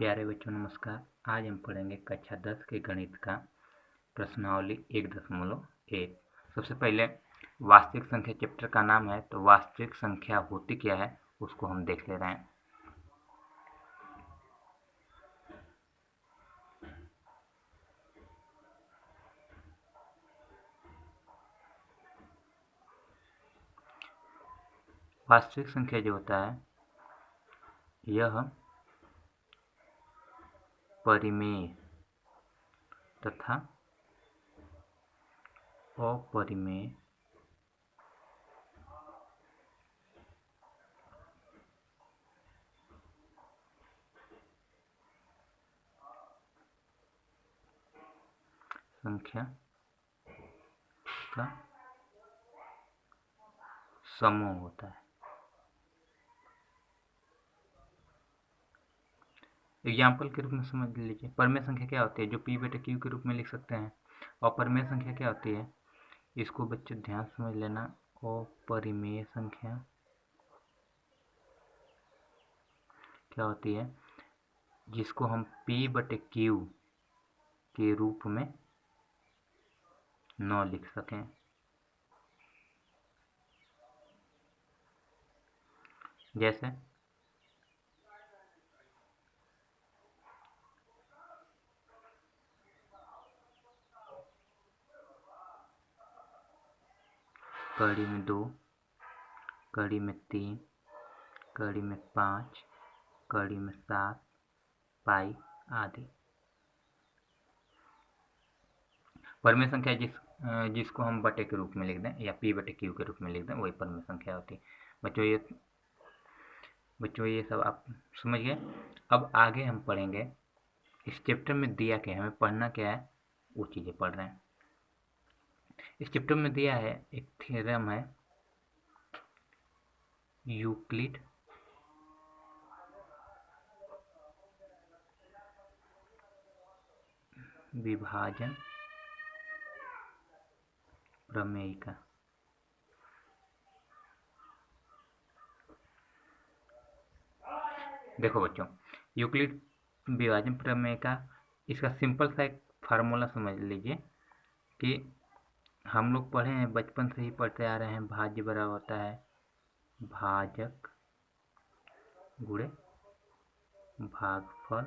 प्यारे बच्चों नमस्कार। आज हम पढ़ेंगे कक्षा 10 के गणित का प्रश्नावली 1.1। सबसे पहले वास्तविक संख्या चैप्टर का नाम है, तो वास्तविक संख्या होती क्या है उसको हम देख ले रहे हैं। वास्तविक संख्या जो होता है यह परिमेय तथा अपरिमेय संख्या का समूह होता है। एग्जाम्पल के रूप में समझ लीजिए, परिमेय संख्या क्या होती है जो P/Q के रूप में लिख सकते हैं। और परिमेय संख्या क्या होती है, इसको बच्चों ध्यान समझ लेना। अपरिमेय संख्या क्या होती है, जिसको हम P/Q के रूप में न लिख सकें। जैसे कड़ी में 2, कड़ी में 3, कड़ी में 5, कड़ी में 7, पाई आदि। परिमेय संख्या जिसको हम बटे के रूप में लिख दें या P/Q के रूप में लिख दें, वही परिमेय संख्या होती है। बच्चों ये सब आप समझ गए। अब आगे हम पढ़ेंगे, इस चैप्टर में दिया क्या है, हमें पढ़ना क्या है वो चीज़ें पढ़ रहे हैं। इस चैप्टर में दिया है एक थ्योरम है, यूक्लिड विभाजन प्रमेय का। देखो बच्चों, यूक्लिड विभाजन प्रमेय का इसका सिंपल सा एक फार्मूला समझ लीजिए कि हम लोग पढ़े हैं, बचपन से ही पढ़ते आ रहे हैं। भाज्य बराबर होता है भाजक गुणे भागफल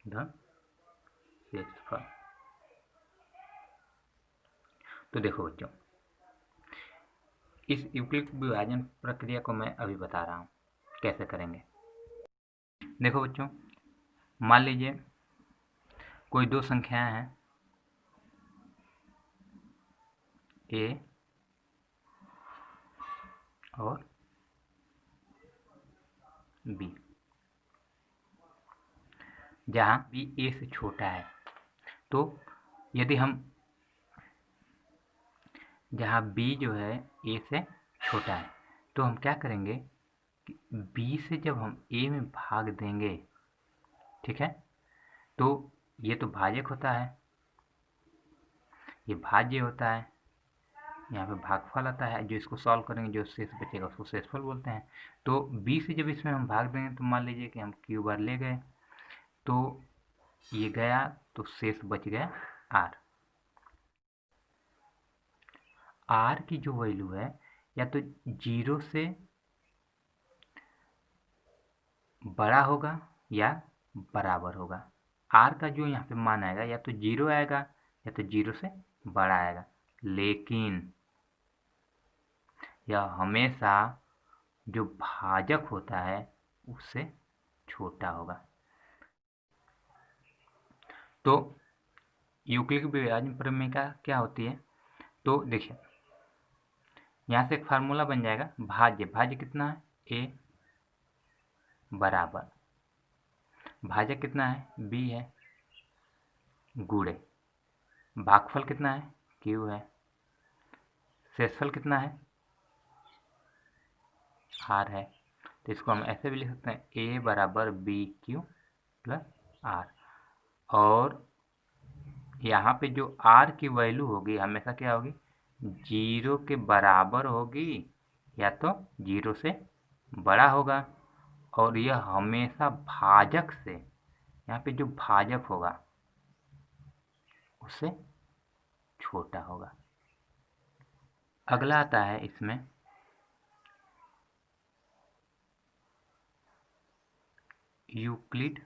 धन शेषफल। तो देखो बच्चों, इस यूक्लिड विभाजन प्रक्रिया को मैं अभी बता रहा हूँ कैसे करेंगे। देखो बच्चों, मान लीजिए कोई दो संख्याएं हैं A और B, जहाँ B A से छोटा है। तो यदि हम जहाँ B जो है A से छोटा है, तो हम क्या करेंगे कि B से जब हम A में भाग देंगे, ठीक है, तो ये तो भाजक होता है, ये भाज्य होता है, यहाँ पे भागफल आता है। जो इसको सॉल्व करेंगे, जो शेष बचेगा उसको शेषफल बोलते हैं। तो B से जब इसमें हम भाग देंगे, तो मान लीजिए कि हम Q बार ले गए, तो ये गया तो शेष बच गया R। R की जो वैल्यू है या तो 0 से बड़ा होगा या बराबर होगा। R का जो यहाँ पे मान आएगा या तो 0 आएगा या तो 0 से बड़ा आएगा, लेकिन यह हमेशा जो भाजक होता है उससे छोटा होगा। तो यूक्लिड विभाजन प्रमेय का क्या होती है, तो देखिए यहाँ से एक फार्मूला बन जाएगा। भाज्य कितना है A बराबर भाजक कितना है B है, गुणे भागफल कितना है Q है, शेषफल कितना है R है। तो इसको हम ऐसे भी लिख सकते हैं A बराबर BQ प्लस R। और यहाँ पे जो R की वैल्यू होगी हमेशा क्या होगी, 0 के बराबर होगी या तो 0 से बड़ा होगा। और यह हमेशा भाजक से, यहाँ पे जो भाजक होगा उससे छोटा होगा। अगला आता है इसमें यूक्लिड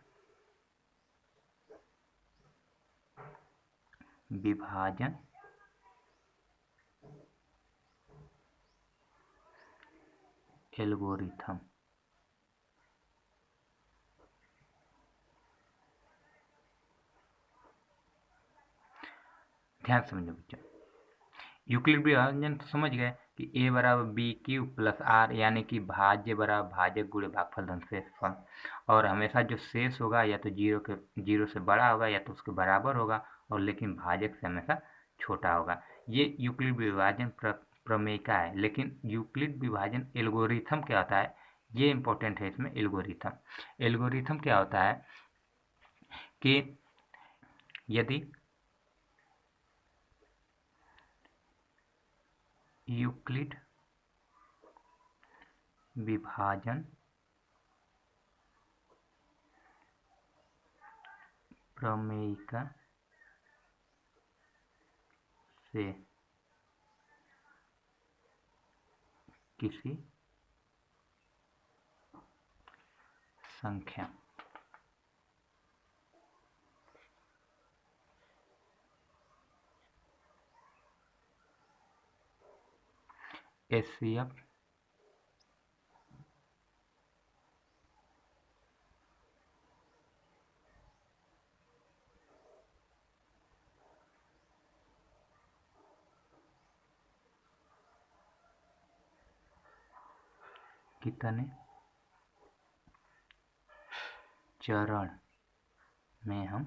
विभाजन एल्गोरिथम। ध्यान से समझो बच्चों, यूक्लिड विभाजन तो समझ गए कि a बराबर बी क्यू प्लस आर, यानी कि भाज्य बराबर भाजक गुणे भागफल धन शेषफल, और हमेशा जो शेष होगा या तो जीरो से बड़ा होगा या तो उसके बराबर होगा, और लेकिन भाजक से हमेशा छोटा होगा। ये यूक्लिड विभाजन प्रमेय का है। लेकिन यूक्लिड विभाजन एल्गोरिथम क्या होता है, ये इंपॉर्टेंट है इसमें। एल्गोरिथम क्या होता है कि यदि यूक्लिड विभाजन प्रमेयिका से किसी संख्या HCF कितने चरण में हम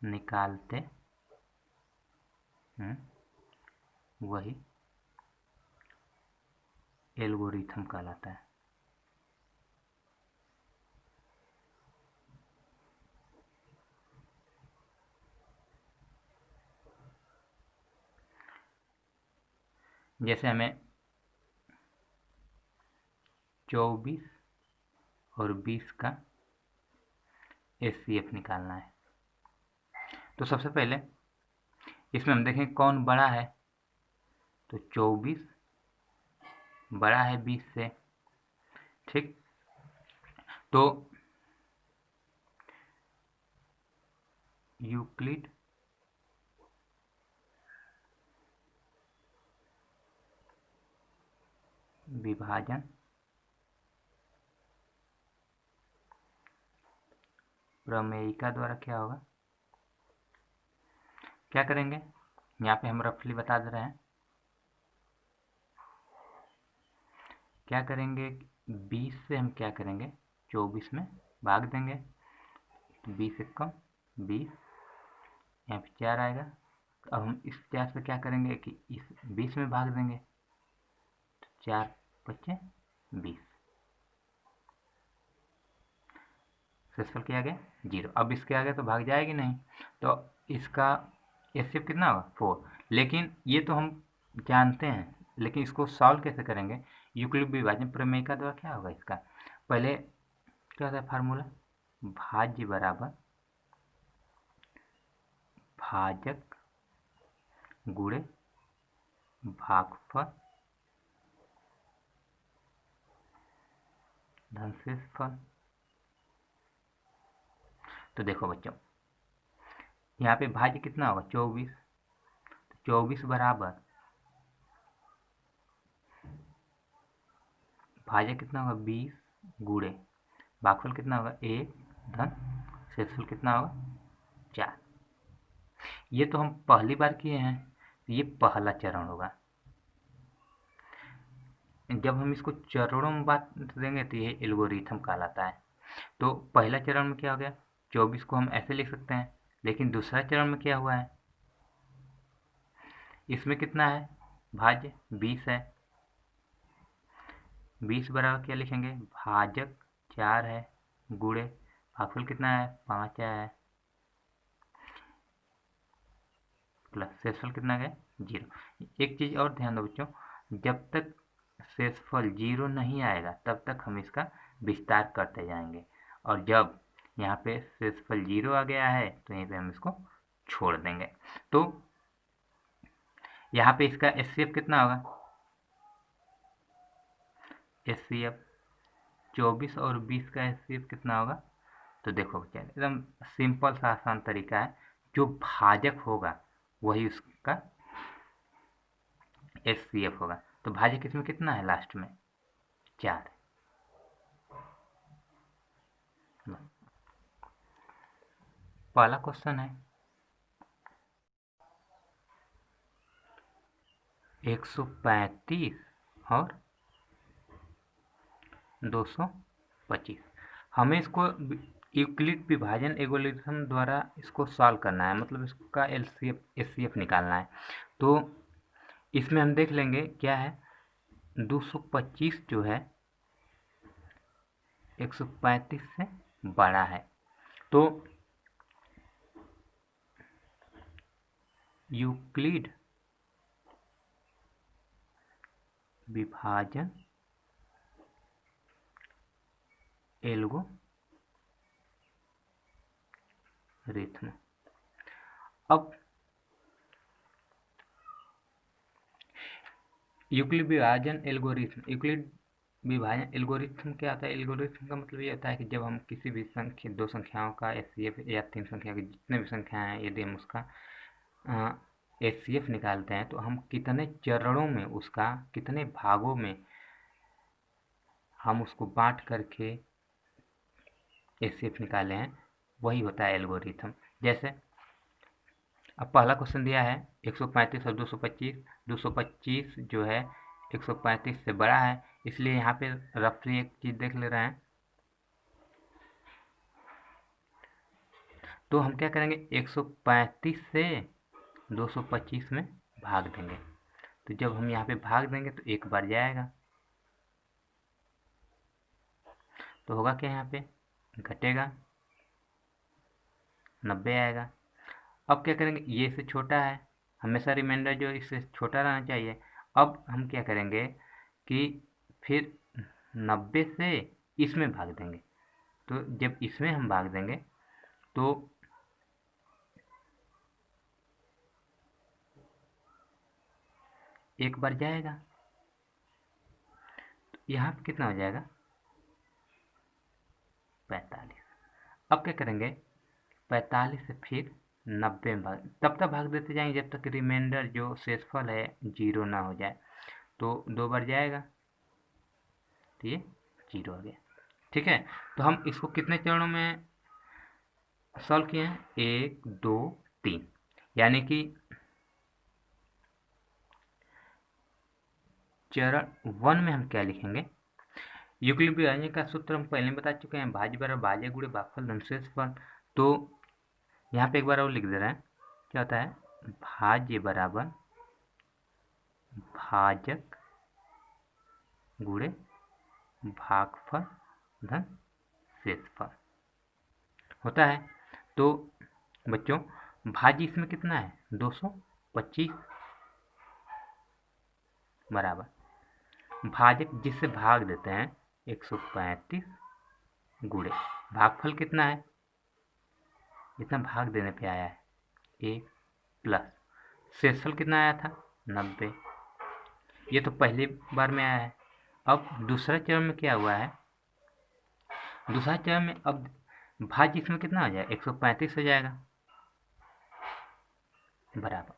निकालते हैं, वही एल्गोरिथम कहलाता है। जैसे हमें 24 और 20 का HCF निकालना है, तो सबसे पहले इसमें हम देखें कौन बड़ा है, तो 24 बड़ा है 20 से, ठीक। तो यूक्लिड विभाजन प्रमेयिका द्वारा क्या होगा, क्या करेंगे, यहाँ पे हम रफली बता दे रहे हैं। क्या करेंगे, 20 से हम क्या करेंगे, 24 में भाग देंगे, तो 20 एक कम 20, यहाँ पे 4 आएगा। अब हम इस 4 से क्या करेंगे कि इस 20 में भाग देंगे, तो 4 बचे 20, शेषफल क्या आ गया 0। अब इसके आगे तो भाग जाएगी नहीं, तो इसका HCF कितना होगा 4। लेकिन ये तो हम जानते हैं, लेकिन इसको सॉल्व कैसे करेंगे, यूक्लिड विभाजन प्रमेय का द्वारा क्या होगा इसका, पहले क्या होता है फार्मूला, भाज्य बराबर भाजक गुणे भागफल धन शेषफल। तो देखो बच्चों, यहाँ पे भाज्य कितना होगा 24, तो 24 बराबर भाजक कितना होगा 20 गुणे भागफल कितना होगा 1 धन शेषफल कितना होगा 4। ये तो हम पहली बार किए हैं, तो ये पहला चरण होगा। जब हम इसको चरणों में बात देंगे तो ये एल्गोरिथम कहलाता है। तो पहला चरण में क्या हो गया, 24 को हम ऐसे लिख सकते हैं, लेकिन दूसरा चरण में क्या हुआ है, इसमें कितना है भाज्य 20 है, 20 बराबर क्या लिखेंगे, भाजक 4 है गुणे भागफल कितना है 5 है, प्लस शेषफल कितना है 0। एक चीज और ध्यान दो बच्चों, जब तक शेषफल 0 नहीं आएगा तब तक हम इसका विस्तार करते जाएंगे, और जब यहाँ पे शेषफल 0 आ गया है तो यहीं पे हम इसको छोड़ देंगे। तो यहाँ पे इसका एचसीएफ कितना होगा, एचसीएफ 24 और 20 का एचसीएफ कितना होगा, तो देखो क्या एकदम सिंपल सा आसान तरीका है, जो भाजक होगा वही उसका एचसीएफ होगा। तो भाजक इसमें कितना है लास्ट में, 4। पहला क्वेश्चन है 135 और 225। हमें इसको यूक्लिड विभाजन एल्गोरिथम द्वारा इसको सॉल्व करना है, मतलब इसका एचसीएफ निकालना है। तो इसमें हम देख लेंगे क्या है, 225 जो है 135 से बड़ा है। तो यूक्लिड विभाजन एल्गोरिथम, अब यूक्लिड विभाजन एल्गोरिथम क्या होता है, एल्गोरिथम का मतलब ये होता है कि जब हम किसी भी संख्या, 2 संख्याओं का एचसीएफ या 3 संख्या की जितने भी संख्याएं हैं, यदि हम उसका एचसीएफ निकालते हैं तो हम कितने चरणों में, उसका कितने भागों में हम उसको बांट करके एचसीएफ निकाले हैं, वही होता है एल्गोरिथम। जैसे अब पहला क्वेश्चन दिया है 135 और 225, 225 जो है 135 से बड़ा है, इसलिए यहाँ पे रफली एक चीज देख ले रहे हैं। तो हम क्या करेंगे, 135 से 225 में भाग देंगे। तो जब हम यहाँ पे भाग देंगे तो 1 बार जाएगा, तो होगा क्या, यहाँ पे घटेगा, 90 आएगा। अब क्या करेंगे, ये इससे छोटा है, हमेशा रिमाइंडर जो इससे छोटा रहना चाहिए। अब हम क्या करेंगे कि फिर 90 से इसमें भाग देंगे। तो जब इसमें हम भाग देंगे तो एक बार जाएगा, तो यहाँ पे कितना हो जाएगा, 45। अब क्या करेंगे, 45 से फिर 90 में भाग, तब तक भाग देते जाएंगे जब तक रिमाइंडर जो शेषफल है 0 ना हो जाए। तो 2 बार जाएगा, तो ये 0 हो गया। ठीक है, तो हम इसको कितने चरणों में सॉल्व किए हैं, 1 2 3, यानी कि चरण 1 में हम क्या लिखेंगे, यूक्लिड विभाजन का सूत्र हम पहले बता चुके हैं, भाज्य बराबर भाज्य गुणे भागफल धन शेषफल। तो यहाँ पे एक बार और लिख दे रहे हैं, क्या होता है, भाज्य बराबर भाजक गुणे भागफल धन शेषफल होता है। तो बच्चों भाज्य इसमें कितना है, 225 बराबर भाजक जिससे भाग देते हैं 135 गुणे भागफल कितना है, इतना भाग देने पे आया है 1 प्लस शेषफल कितना आया था, 90। ये तो पहली बार में आया है। अब दूसरा चरण में क्या हुआ है, दूसरा चरण में अब भाज्य इसमें कितना आ जाएगा, 135 हो जाएगा बराबर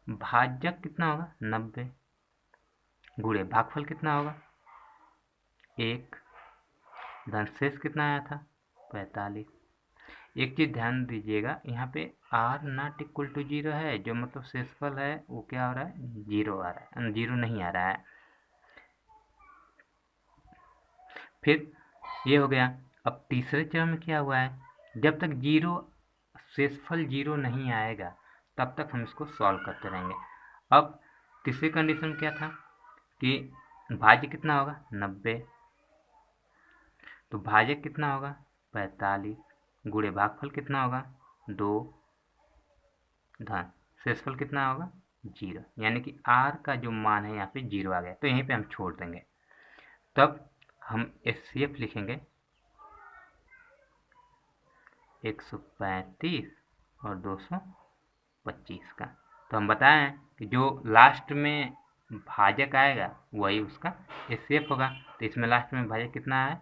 भाजक कितना होगा, 90 गुणे भागफल कितना होगा 1 धन शेष कितना आया था, 45। एक चीज ध्यान दीजिएगा, यहाँ पे r नॉट इक्वल टू 0 है, जो मतलब शेषफल है वो क्या हो रहा है, 0 आ रहा है, 0 नहीं आ रहा है। फिर ये हो गया। अब तीसरे चरण में क्या हुआ है, जब तक 0 शेषफल 0 नहीं आएगा तब तक हम इसको सॉल्व करते रहेंगे। अब तीसरी कंडीशन क्या था कि भाज्य कितना होगा, 90, तो भाजक कितना होगा, 45 गुणे भागफल कितना होगा, 2 धन शेषफल कितना होगा, 0, यानी कि r का जो मान है यहाँ पे 0 आ गया, तो यहीं पे हम छोड़ देंगे। तब हम HCF लिखेंगे 135 और 225 का। तो हम बताएं कि जो लास्ट में भाजक आएगा वही उसका HCF होगा। तो इसमें लास्ट में भाजक कितना है,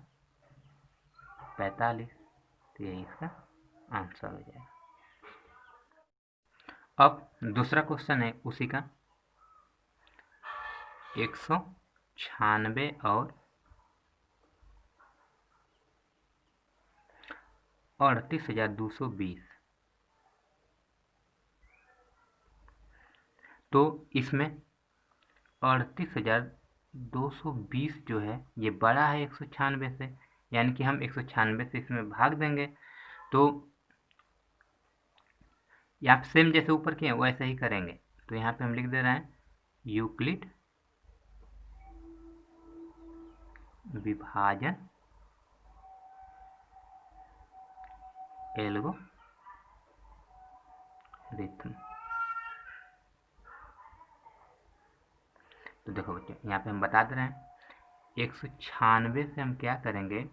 45, तो यही इसका आंसर हो जाएगा। अब दूसरा क्वेश्चन है उसी का, 196 और 38,220। तो इसमें 38,220 जो है ये बड़ा है 196 से, यानी कि हम 196 से इसमें भाग देंगे। तो यहाँ पे सेम जैसे ऊपर किए वैसे ही करेंगे। तो यहाँ पे हम लिख दे रहे हैं यूक्लिड विभाजन एल्गोरिथम। तो देखो बच्चों, यहाँ पे हम बता दे रहे हैं 196 से हम क्या करेंगे,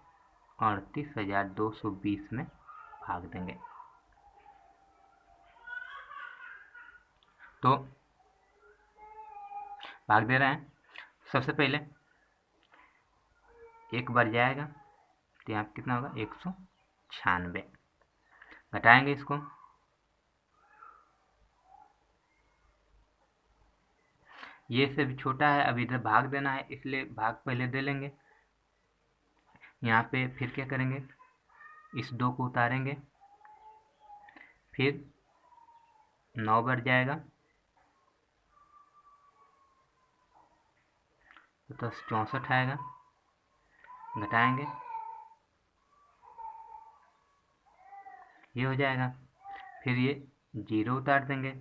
38,220 में भाग देंगे। तो भाग दे रहे हैं, सबसे पहले एक बार जाएगा तो यहाँ पे कितना होगा, 196। घटाएंगे इसको, ये से भी छोटा है, अब इधर भाग देना है इसलिए भाग पहले दे लेंगे। यहाँ पे फिर क्या करेंगे, इस 2 को उतारेंगे, फिर 9 बार जाएगा तो 64 आएगा। घटाएंगे, ये हो जाएगा, फिर ये 0 उतार देंगे,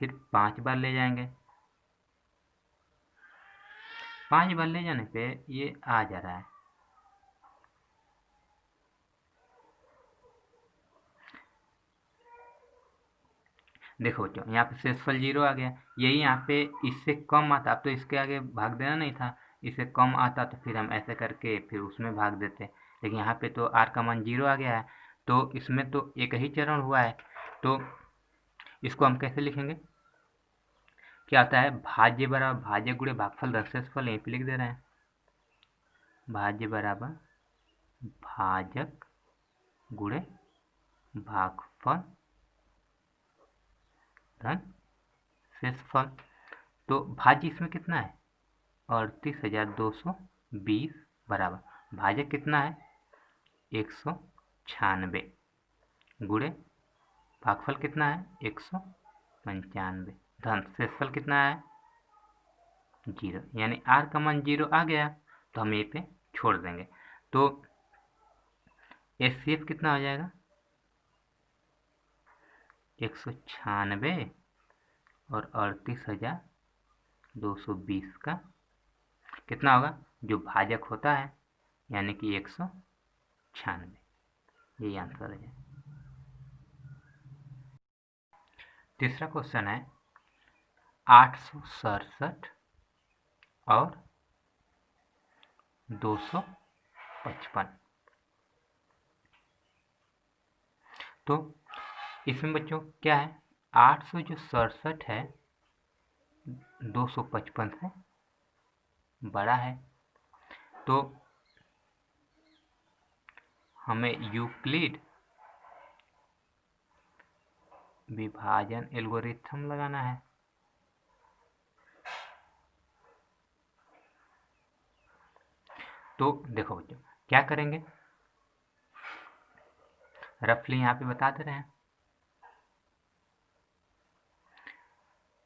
फिर 5 बार ले जाएंगे। 5 बार ले जाने पे ये आ जा रहा है, देखो बच्चों यहाँ पे शेषफल 0 आ गया। यही यहाँ पे इससे कम आता, अब तो इसके आगे भाग देना नहीं था, इससे कम आता तो फिर हम ऐसे करके फिर उसमें भाग देते, लेकिन यहाँ पे तो r का मान 0 आ गया है, तो इसमें तो एक ही चरण हुआ है। तो इसको हम कैसे लिखेंगे, क्या आता है, भाज्य बराबर भाज्य गुणे भागफल धन शेषफल, यहीं पे लिख दे रहे हैं भाज्य बराबर भाजक गुणे भागफल धन शेषफल। तो भाज्य इसमें कितना है, 38,220 बराबर भाजक कितना है, 196, गुणे भागफल कितना है, 195, धन शेषफल कितना है, 0, यानी r का मान 0 आ गया, तो हम ये पे छोड़ देंगे। तो HCF कितना हो जाएगा, 196 और 38,220 का कितना होगा, जो भाजक होता है, यानी कि 196, यही आंसर है। तीसरा क्वेश्चन है 867 और 255। तो इसमें बच्चों क्या है, 867 है 255 से बड़ा है, तो हमें यूक्लिड विभाजन एल्गोरिथम लगाना है। तो देखो बच्चों क्या करेंगे, रफली यहाँ पे बता दे रहे हैं,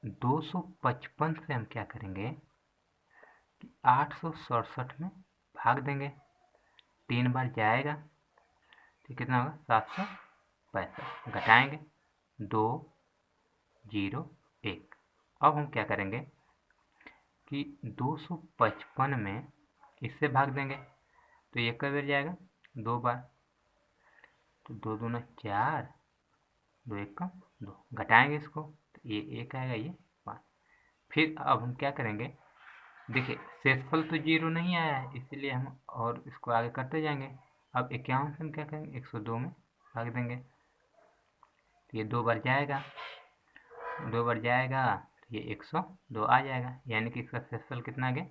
255 से हम क्या करेंगे कि 867 में भाग देंगे, 3 बार जाएगा तो कितना होगा, 765। घटाएंगे 2 0 1। अब हम क्या करेंगे कि 255 में इससे भाग देंगे, तो ये कई बार जाएगा, 2 बार, तो 2 दूना 4, 2 1 2। घटाएंगे इसको तो ये 1 आएगा, ये 5। फिर अब हम क्या करेंगे, देखिए शेषफल तो 0 नहीं आया है, इसलिए हम और इसको आगे करते जाएंगे। अब 51 से हम क्या करेंगे, 102 में भाग देंगे, तो ये 2 बार जाएगा, 2 बार जाएगा तो ये 102 आ जाएगा, यानी कि इसका शेषफल कितना आ गया,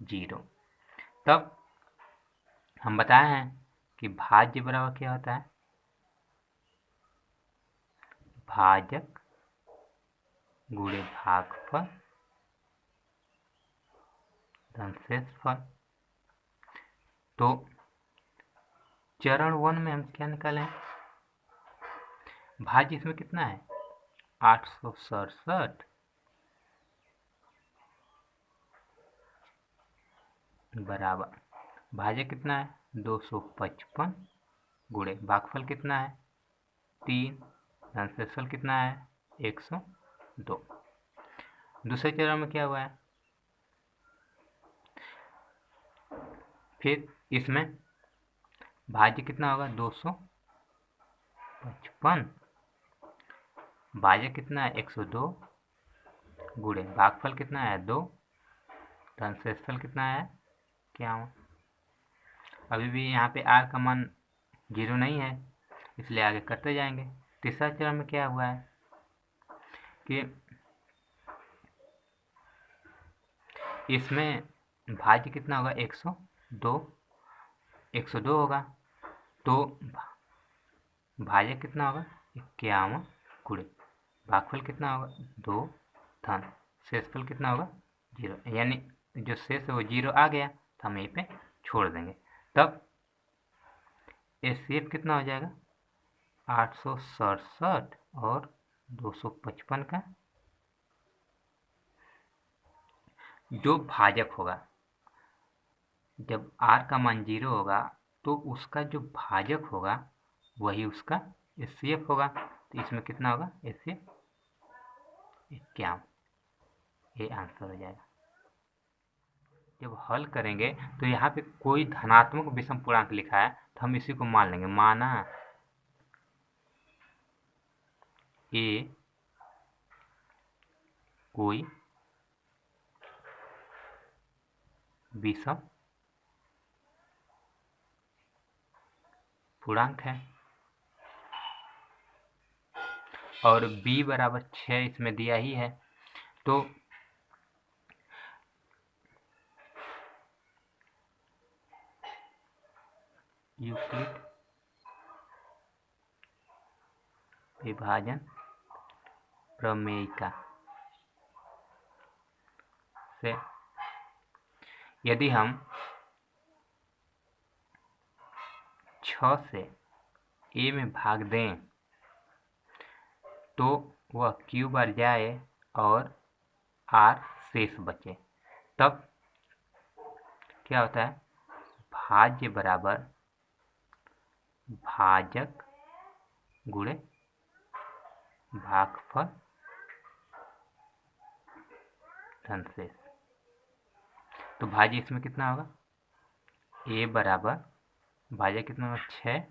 0। तब हम बताए हैं कि भाज्य बराबर क्या होता है, भाजक गुणे भागफल धन शेषफल। तो चरण 1 में हम क्या निकालें, भाज्य इसमें कितना है, 867 बराबर भाज्य कितना है, 255 गुणे भागफल कितना है, 3 धन शेषफल कितना है, 102। दूसरे चरण में क्या हुआ है, फिर इसमें भाज्य कितना होगा, 255, भाज्य कितना है, 102 गुणे भागफल कितना है, 2 धन शेषफल कितना है, क्या हुआ, अभी भी यहाँ पे r का मान 0 नहीं है, इसलिए आगे करते जाएंगे। तीसरा चरण में क्या हुआ है कि इसमें भाज्य कितना होगा, 102 होगा, तो भाज्य कितना होगा, 51 गुणे भागफल कितना होगा, 2 धन शेषफल कितना होगा, 0, यानी जो शेष है वो 0 आ गया, तो हम यहीं पे छोड़ देंगे। तब एचसीएफ कितना हो जाएगा, 867 और 255 का जो भाजक होगा, जब r का मान 0 होगा तो उसका जो भाजक होगा वही उसका एचसीएफ होगा। तो इसमें कितना होगा, एचसीएफ 51, ये आंसर हो जाएगा। जब हल करेंगे तो यहाँ पे कोई धनात्मक विषम पूर्णांक लिखा है तो हम इसी को मान लेंगे, माना ए कोई विषम पूर्णांक है और b बराबर 6 इसमें दिया ही है, तो यूक्लिड विभाजन प्रमेयिका से यदि हम 6 से a में भाग दें तो वह q बार जाए और r शेष बचे, तब क्या होता है, भाज्य बराबर भाजक गुणे भागफल धन शेष। तो भाज्य इसमें कितना होगा, a बराबर भाज्य कितना होगा, 6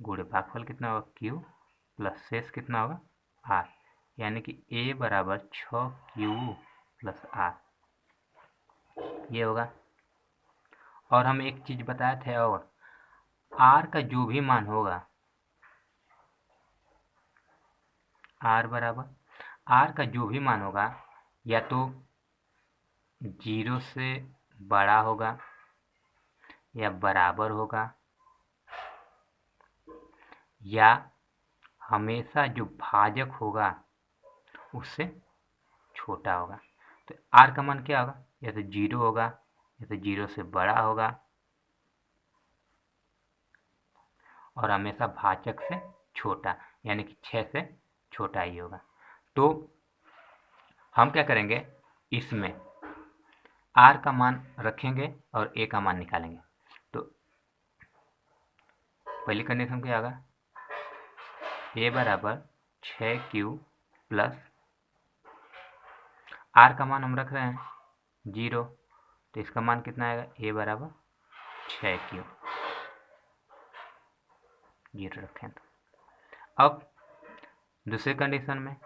गुणे भागफल कितना होगा, q प्लस शेष कितना होगा, r, यानी कि a बराबर 6q प्लस r, ये होगा। और हम एक चीज बताए थे, और r का जो भी मान होगा, r बराबर r का जो भी मान होगा या तो 0 से बड़ा होगा या बराबर होगा या हमेशा जो भाजक होगा उससे छोटा होगा। तो r का मान क्या होगा, या तो 0 होगा या तो 0 से बड़ा होगा और हमेशा भाजक से छोटा, यानी कि 6 से छोटा ही होगा। तो हम क्या करेंगे, इसमें r का मान रखेंगे और a का मान निकालेंगे। तो पहली कंडीशन क्या होगा, a बराबर 6q प्लस r का मान हम रख रहे हैं 0, तो इसका मान कितना आएगा, a बराबर 6q, 0 रखें। तो अब दूसरे कंडीशन में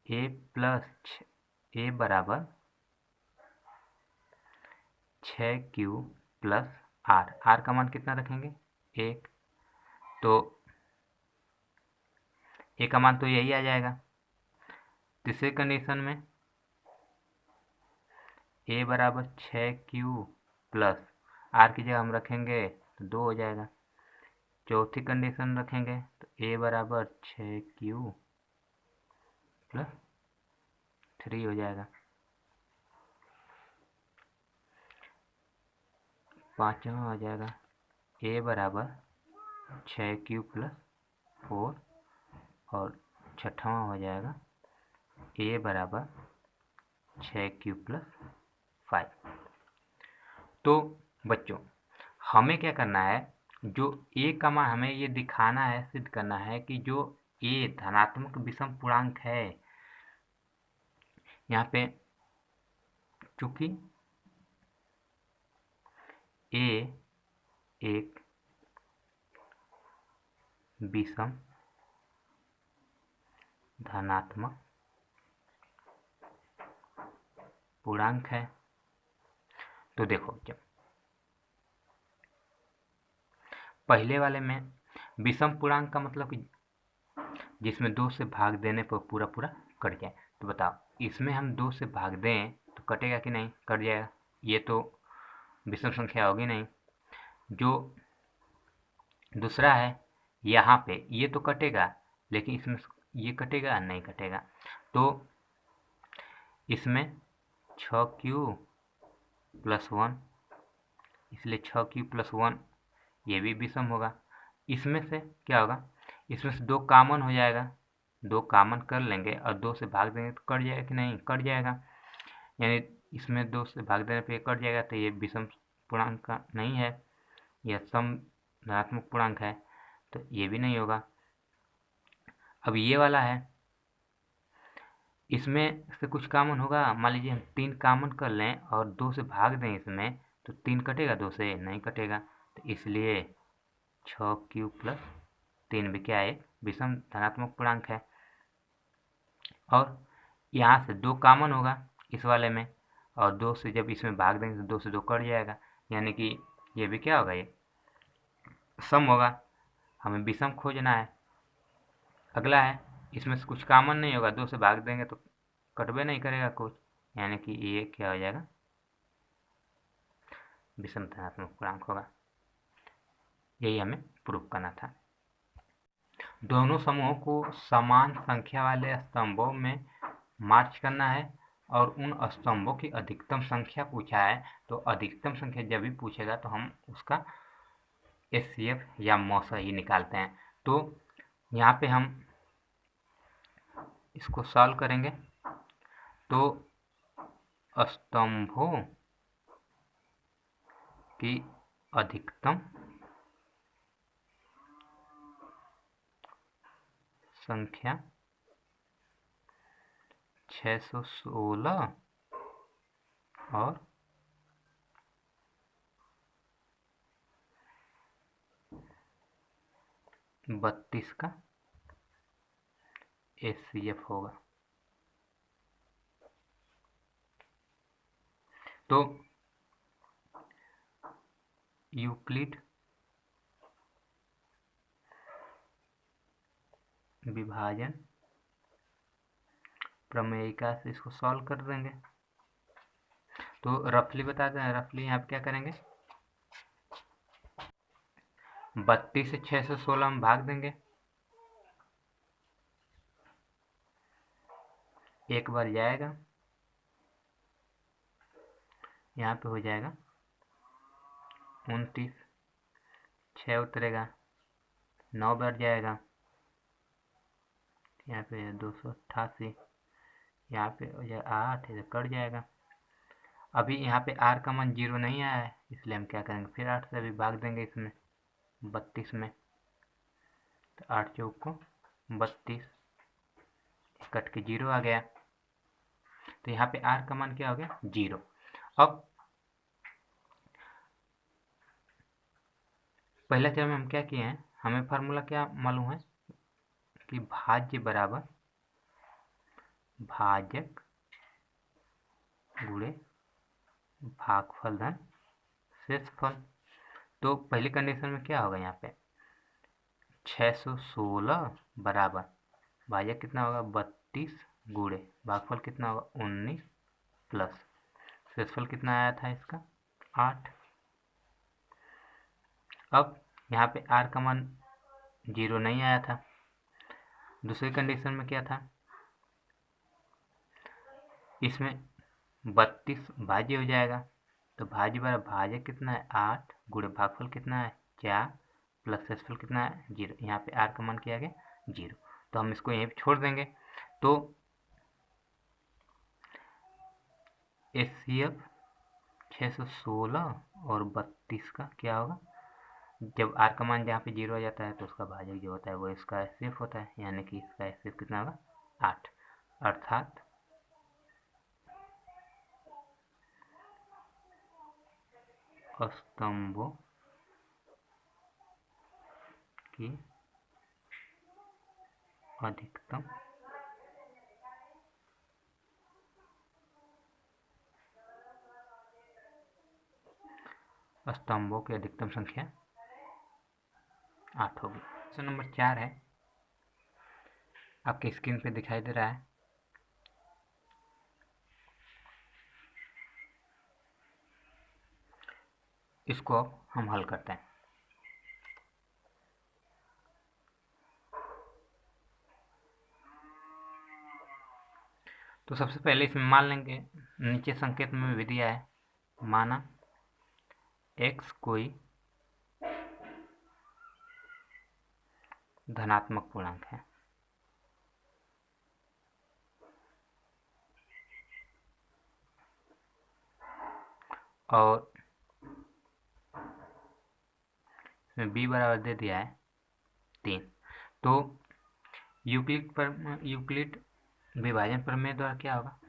ए बराबर 6Q प्लस आर का मान कितना रखेंगे 1, तो ए का मान तो यही आ जाएगा। तीसरी कंडीशन में ए बराबर 6Q प्लस आर की जगह हम रखेंगे तो 2 हो जाएगा। चौथी कंडीशन रखेंगे तो ए बराबर 6Q प्लस 3 हो जाएगा। पांचवा हो जाएगा ए बराबर 6Q प्लस 4 और छठवां हो जाएगा ए बराबर 6Q प्लस 5। तो बच्चों हमें क्या करना है, जो ए का मान हमें ये दिखाना है, सिद्ध करना है कि जो ए धनात्मक विषम पूर्णांक है, यहाँ पे चूंकि ए एक विषम धनात्मक पूर्णांक है, तो देखो जब पहले वाले में विषम पूर्णांक का मतलब कि जिसमें 2 से भाग देने पर पूरा पूरा कट जाए, तो बताओ इसमें हम 2 से भाग दें तो कटेगा कि नहीं, कट जाएगा, ये तो विषम संख्या होगी नहीं। जो दूसरा है यहाँ पे ये तो कटेगा, लेकिन इसमें ये कटेगा नहीं कटेगा, तो इसमें 6Q प्लस 1, इसलिए 6Q प्लस 1 ये भी विषम होगा। इसमें से क्या होगा, इसमें से 2 कॉमन हो जाएगा, 2 कॉमन कर लेंगे और 2 से भाग देंगे तो कट जाएगा कि नहीं, कट जाएगा, यानी इसमें 2 से भाग देने पे कट जाएगा, तो ये विषम पूर्णांक का नहीं है, यह सम धनात्मक पूर्णांक है, तो ये भी नहीं होगा। अब ये वाला है, इसमें से कुछ कॉमन होगा, मान लीजिए हम 3 कॉमन कर लें और 2 से भाग दें इसमें, तो 3 कटेगा, 2 से नहीं कटेगा, तो इसलिए 6Q प्लस 3 भी क्या है, विषम धनात्मक पूर्णांक है। और यहाँ से 2 कॉमन होगा इस वाले में, और 2 से जब इसमें भाग देंगे तो 2 से 2 कट जाएगा, यानी कि ये भी क्या होगा, ये सम होगा, हमें विषम खोजना है। अगला है, इसमें से कुछ कॉमन नहीं होगा, 2 से भाग देंगे तो कटबे नहीं करेगा कुछ, यानी कि ये क्या हो जाएगा, विषम धनात्मक पूर्णांक होगा। यही हमें प्रूफ करना था। दोनों समूहों को समान संख्या वाले स्तंभों में मार्च करना है, और उन स्तंभों की अधिकतम संख्या पूछा है, तो अधिकतम संख्या जब भी पूछेगा तो हम उसका HCF या मौसा ही निकालते हैं। तो यहाँ पे हम इसको सॉल्व करेंगे, तो स्तंभों की अधिकतम संख्या 616 और 32 का HCF होगा। तो यूक्लिड विभाजन प्रमेयिका से इसको सॉल्व कर देंगे। तो रफली बता दें, रफली यहाँ पे क्या करेंगे, 32 से 616 हम भाग देंगे, एक बार जाएगा, यहाँ पे हो जाएगा 29, 6 उतरेगा, 9 बार जाएगा, यहाँ पे 288, यहाँ पे हो जाएगा 8, इधर कट जाएगा। अभी यहाँ पे आर का मान 0 नहीं आया है, इसलिए हम क्या करेंगे, फिर 8 से अभी भाग देंगे इसमें 32 में, तो 8 चौक को 32, कट के 0 आ गया, तो यहाँ पे आर का मान क्या हो गया, 0। अब पहला चरण में हम क्या किए हैं, हमें फार्मूला क्या मालूम है कि भाज्य बराबर भाजक गुणे भागफल धन शेषफल। तो पहली कंडीशन में क्या होगा, यहाँ पे 616 बराबर भाजक कितना होगा 32 गुणे भागफल कितना होगा 19 प्लस शेषफल कितना आया था इसका 8। अब यहाँ पे r का मान 0 नहीं आया था। दूसरी कंडीशन में क्या था, इसमें 32 भाज्य हो जाएगा, तो भाज्य बराबर भाजक कितना है 8 गुणे भागफल कितना है 4 प्लस शेषफल कितना है 0। यहाँ पे r का मान क्या आ गया 0, तो हम इसको यहीं पे छोड़ देंगे। तो HCF 616 और 32 का क्या होगा, जब r का मान जहाँ पे 0 आ जाता है तो उसका भाजक जो होता है वो इसका HCF होता है, यानी कि इसका HCF कितना होगा 8, अर्थात स्तंभों की अधिकतम संख्या 8 होगी। क्वेश्चन नंबर 4 है, आपके स्क्रीन पे दिखाई दे रहा है। इसको हम हल करते हैं। तो सबसे पहले इसमें मान लेंगे, नीचे संकेत में भी दिया है, माना x कोई धनात्मक पूर्णांक है और इसमें b बराबर दे दिया है 3। तो यूक्लिड विभाजन प्रमेय द्वारा क्या होगा,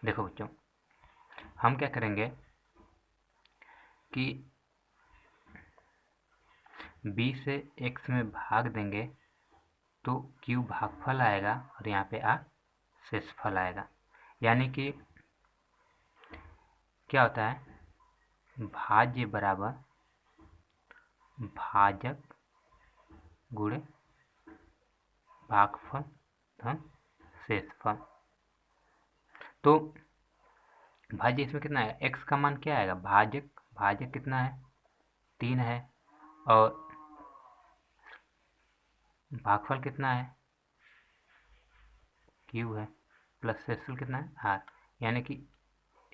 देखो बच्चों, हम क्या करेंगे कि b से x में भाग देंगे तो q भागफल आएगा और यहाँ पे r शेषफल आएगा। यानी कि क्या होता है, भाज्य बराबर भाजक गुणे भागफल धन शेषफल। तो भाज्य इसमें कितना है, x का मान क्या आएगा, भाजक कितना है 3 है और भागफल कितना है q है प्लस शेषफल कितना है r, यानी कि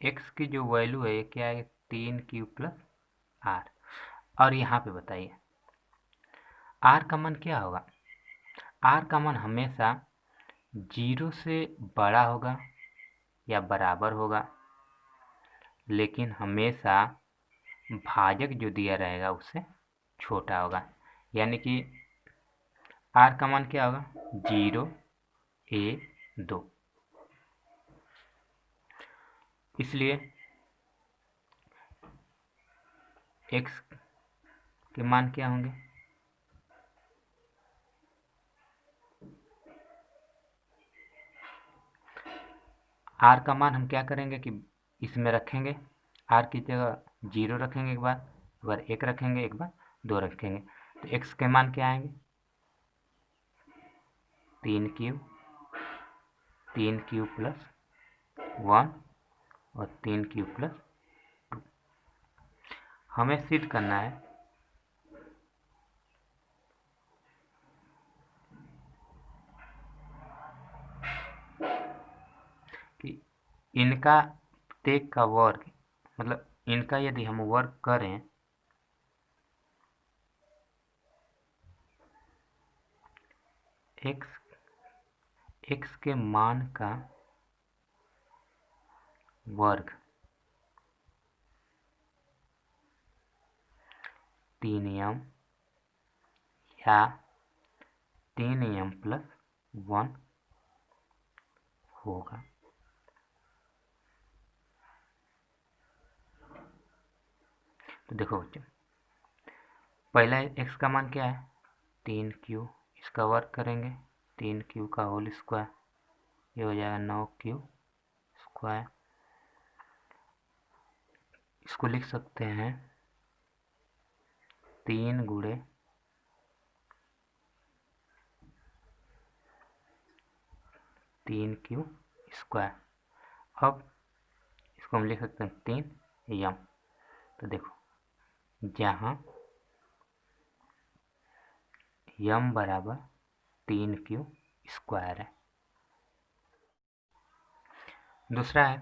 x की जो वैल्यू है ये क्या है 3q प्लस r। और यहाँ पे बताइए r का मान क्या होगा, r का मान हमेशा 0 से बड़ा होगा या बराबर होगा, लेकिन हमेशा भाजक जो दिया रहेगा उससे छोटा होगा। यानी कि r का मान क्या होगा 0 a 2, इसलिए x के मान क्या होंगे, r का मान हम क्या करेंगे कि इसमें रखेंगे, r की जगह 0 रखेंगे, एक बार 1 रखेंगे, एक बार 2 रखेंगे, तो x के मान क्या आएंगे 3q प्लस 1 और 3q प्लस 2। हमें सिद्ध करना है कि इनका प्रत्येक का वर्ग, मतलब इनका यदि हम वर्ग करें x के मान का वर्ग 3m या 3m प्लस 1 होगा। तो देखो बच्चों, पहला x का मान क्या है 3q, इसका वर्ग करेंगे 3q का होल स्क्वायर, ये हो जाएगा 9q स्क्वायर। इसको लिख सकते हैं 3 गुणे 3q स्क्वायर। अब इसको हम लिख सकते हैं 3m। तो देखो जहाँ m बराबर 3q स्क्वायर है। दूसरा है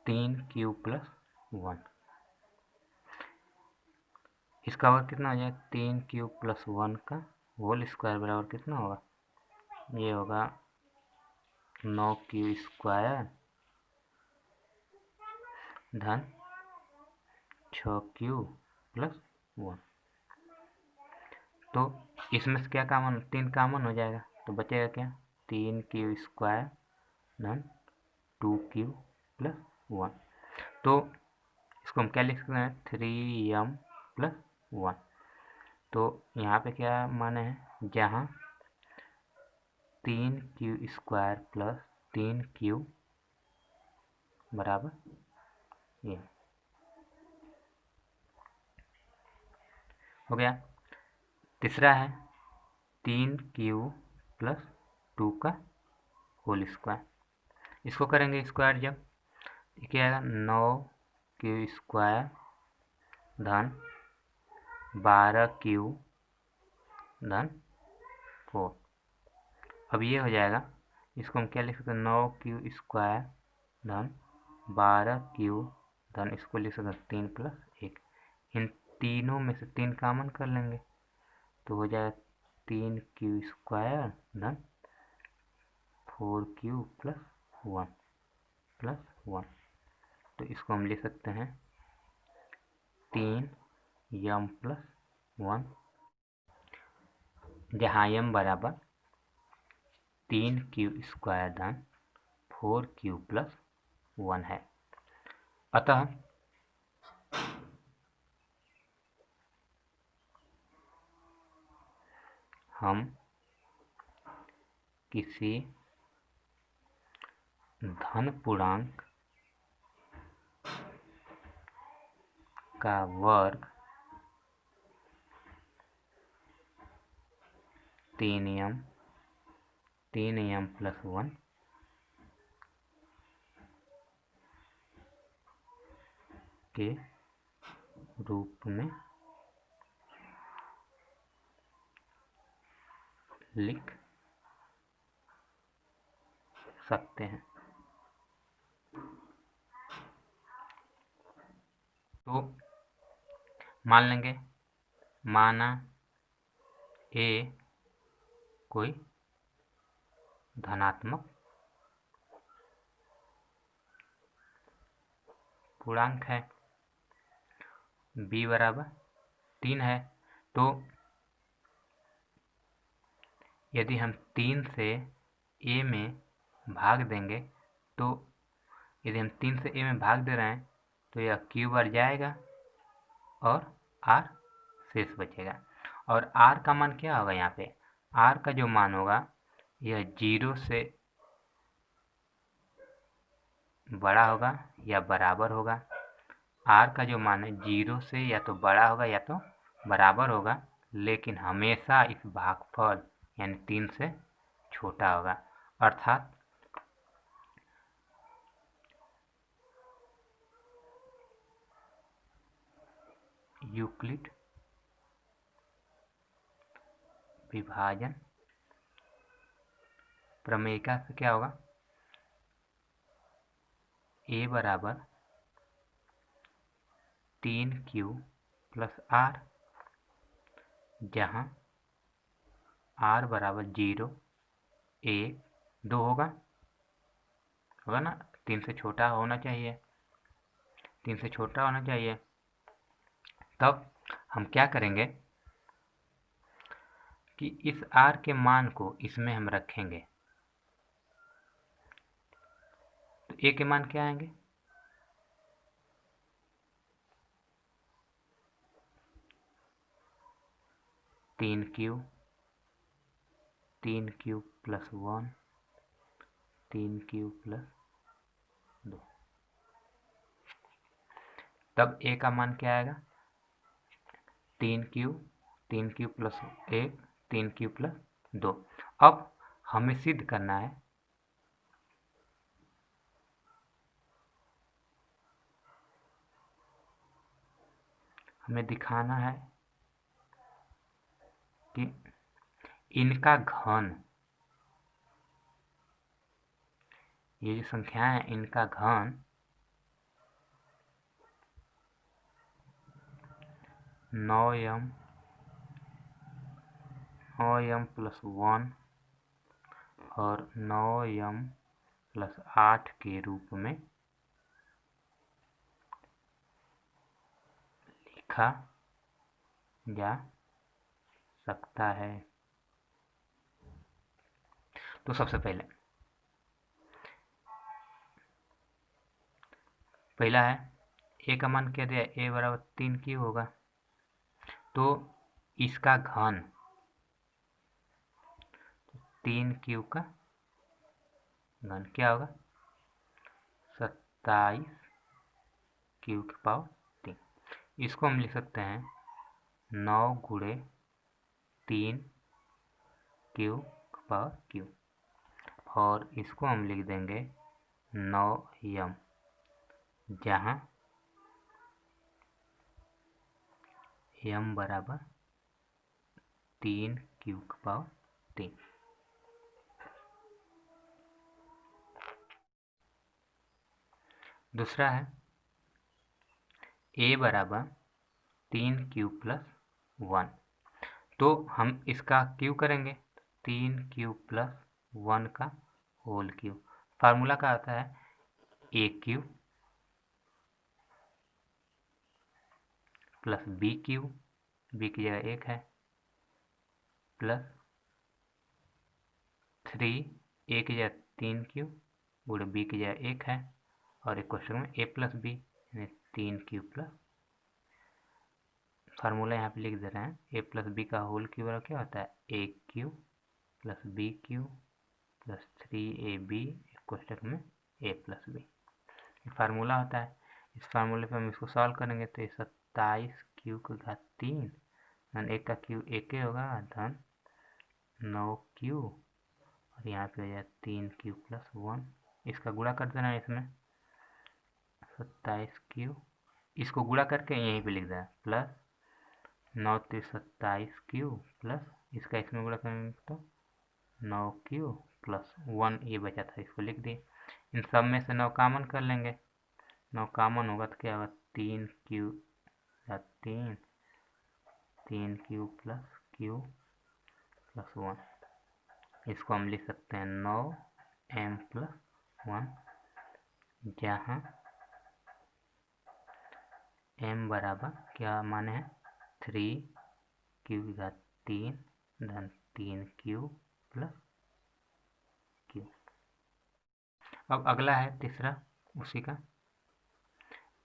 3q प्लस 1, इसका वर्ग कितना हो जाएगा 3q प्लस 1 का होल स्क्वायर बराबर कितना होगा, ये होगा 9q स्क्वायर धन 6q प्लस 1। तो इसमें से क्या कामन, 3 कामन हो जाएगा, तो बचेगा क्या 3q स्क्वायर धन 2q प्लस 1। तो इसको हम क्या लिख सकते हैं 3m प्लस 1। तो यहाँ पे क्या माने है, जहाँ 3q स्क्वायर प्लस 3q बराबर ये हो गया। तीसरा है 3q प्लस 2 का होल स्क्वायर, इसको करेंगे स्क्वायर जब, क्या आएगा 9q स्क्वायर धन 12q धन 4। अब ये हो जाएगा, इसको हम क्या लिख सकते हैं 9q स्क्वायर धन 12q धन, इसको लिख सकते हैं 3 प्लस 1। इन तीनों में से 3 कामन कर लेंगे तो हो जाएगा 3q स्क्वायर धन 4q प्लस 1। तो इसको हम लिख सकते हैं 3m प्लस 1, जहाँ m बराबर 3q स्क्वायर धन 4q प्लस 1 है। अतः हम किसी धन पूर्णांक का वर्ग 3m प्लस 1 के रूप में लिख सकते हैं। तो मान लेंगे, माना a कोई धनात्मक पूर्णांक है, b बराबर 3 है। तो यदि हम 3 से a में भाग देंगे, तो यदि हम 3 से a में भाग दे रहे हैं तो यह q बार जाएगा और r शेष बचेगा। और r का मान क्या होगा, यहाँ पे r का जो मान होगा यह 0 से बड़ा होगा या बराबर होगा। r का जो मान है 0 से या तो बड़ा होगा या तो बराबर होगा, लेकिन हमेशा इस भागफल यानी 3 से छोटा होगा। अर्थात यूक्लिड विभाजन प्रमेय का से क्या होगा, a बराबर 3q प्लस r, जहाँ r बराबर 0, 1, 2 होगा ना, 3 से छोटा होना चाहिए, 3 से छोटा होना चाहिए। तब हम क्या करेंगे कि इस r के मान को इसमें हम रखेंगे, तो a के मान क्या आएंगे 3 क्यू प्लस 1, 3 क्यू प्लस 2। तब ए का मान क्या आएगा? 3 क्यू प्लस 1, 3 क्यू प्लस 2। अब हमें सिद्ध करना है हमें दिखाना है कि इनका घन, ये जो संख्याएं हैं इनका घन 9m प्लस 1 और 9m प्लस 8 के रूप में लिखा जा सकता है। तो सबसे पहला है ए का मान क्या दिया? ए बराबर 3 क्यू होगा, तो इसका घन 3 क्यू का घन क्या होगा? 27 क्यू की पावर 3। इसको हम लिख सकते हैं 9 गुणे 3 क्यू की पावर क्यू, और इसको हम लिख देंगे 9m, जहाँ m बराबर 3 क्यू की पावर 3। दूसरा है a बराबर 3 क्यू प्लस 1, तो हम इसका क्यू करेंगे 3 क्यू प्लस 1 का होल क्यू। फार्मूला का आता है a cube plus b cube, b की जगह 1 है, प्लस 3, ए की जगह 3 क्यू गुणे बी की जगह 1 है, और एक क्वेश्चन में ए प्लस बी यानी 3 क्यू प्लस। फार्मूला यहाँ पे लिख दे रहे हैं, ए प्लस बी का होल क्यू बराबर क्या होता है? A cube plus b cube plus 3ab, question में ए प्लस बी फार्मूला होता है। इस फार्मूले पे हम इसको सॉल्व करेंगे तो 27 क्यू की घात 3 धन 1 का क्यू 1 होगा धन 9 क्यू, और यहाँ पे हो जाए 3 क्यू प्लस 1। इसका गुणा कर देना है इसमें 27 क्यू, इसको गुणा करके यहीं पे लिख देना प्लस 9 3 27 क्यू प्लस इसका इसमें गुणा करेंगे तो 9 क्यू प्लस 1 ये बचा था, इसको लिख दिए। इन सब में से 9 कॉमन कर लेंगे, 9 कॉमन होगा तो क्या होगा? 3 क्यू या 3 क्यू प्लस 1। इसको हम लिख सकते हैं 9m प्लस 1, जहाँ m बराबर क्या माने हैं? 3 क्यू की घात 3 धन 3 क्यू प्लस क्यू। अब अगला है तीसरा उसी का,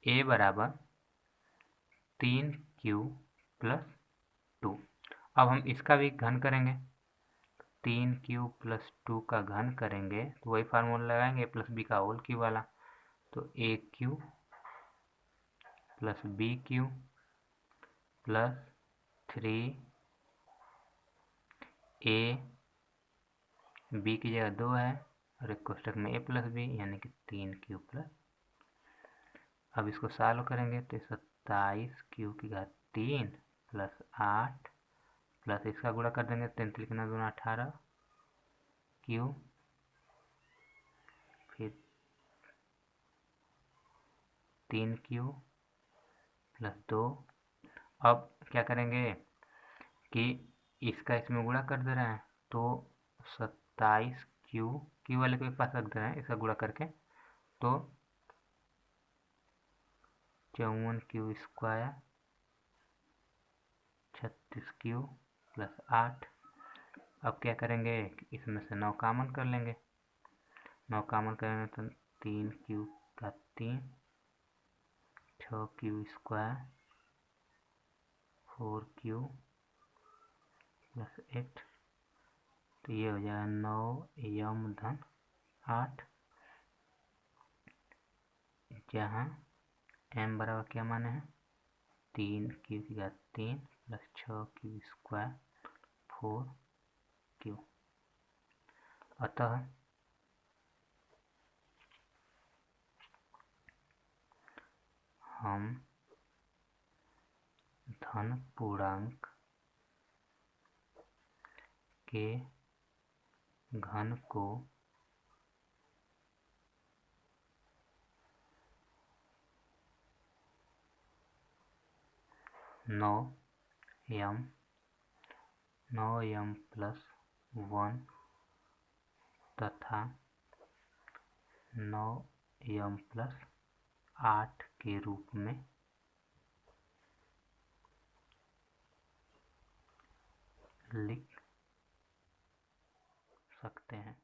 a बराबर 3 क्यू प्लस 2। अब हम इसका भी घन करेंगे, 3 क्यू प्लस 2 का घन करेंगे तो वही फार्मूला लगाएंगे ए प्लस बी का होल क्यू वाला, तो a cube plus b cube plus 3 a, b की जगह 2 है और एक कोष्टक में ए प्लस बी यानी कि 3 क्यू प्लस। अब इसको सॉल्व करेंगे तो 27 क्यू की घात 3 प्लस 8 प्लस इसका गुणा कर देंगे, 3 लिखना 2 18 क्यू, फिर 3 क्यू प्लस 2। अब क्या करेंगे कि इसका इसमें गुणा कर दे रहे हैं तो 27 क्यू वाले के पास रख दे रहे हैं, इसका गुणा करके तो 54 क्यू स्क्वायर 36 क्यू प्लस 8। अब क्या करेंगे इसमें से 9 कॉमन कर लेंगे, 9 कॉमन करेंगे तो 3 क्यू का 3, 6 क्यू स्क्वायर 4 क्यू प्लस 8, तो ये हो जाएगा 9m धन 8, जहाँ m बराबर क्या माने हैं 3 क्यू की घात 3 प्लस 6 क्यू स्क्वायर 4 क्यू। अतः हम धन पूर्णांक के घन को नौ m प्लस 1 तथा 9m प्लस 8 के रूप में लिख सकते हैं।